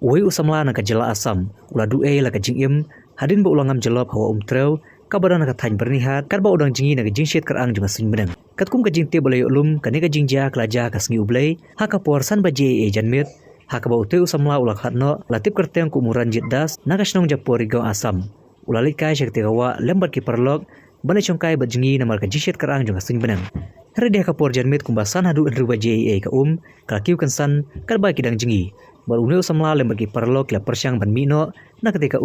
Uwi usamla na kajela asam, ula du'e la kajingim, hadin ba ulangam jelop hawa treu, kabaran na katany bernihat, kat ba udang jingi na kajingsyet kerang juga sing benang. Kat kum kajing te balay ulum, kani kajingja kelaja kasngi ublay, haka puarsan ba JAA janmit, haka ba uteu usamla ula khatno, latip kerteng kumuran jitdas, nakasnong japur rigau asam. Ula likai syakti gawa, lembat ki perlok, bane chongkai ba jingi na mar kajingsyet kerang juga sing benang. Hari dia kapur janmit kumbasan hadu indru ba JAA ka kalakiu kansan, karba kidang jingi. Baru uni usamla lem bagi perlok la persyang ban mino na ketika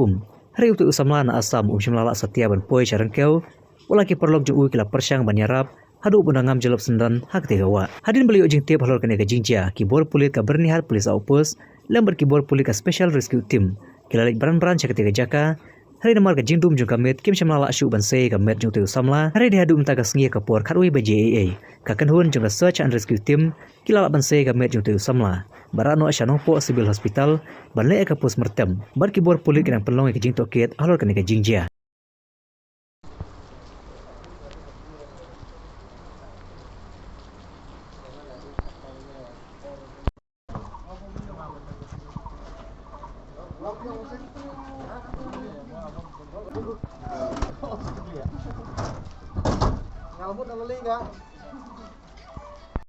hari utu usamla na asam shimlala setia ban poi charengkeu ulaki perlok ju kila persyang ban yarap hadu bunangam jelop sendan hak ketika wa hadin beliau jing tiap halor kene ka jinja kibor pulit ka bernihat pulis opus lem kibor pulit ka special rescue team kila lik baran ketika jaka hari namar ka jingdum ju kamit kim shimlala shu ban sei kamet ju utu usamla hari di hadu umta ka sngia ka por kharui ba JAA ka kanhun ju search and rescue team kila ban sei kamet ju utu usamla barano asyano po civil hospital banle ka pos mertem bar kibor pulit kena pelong ke jing toket halor kene ka jingjia Ngalmut lalu enggak?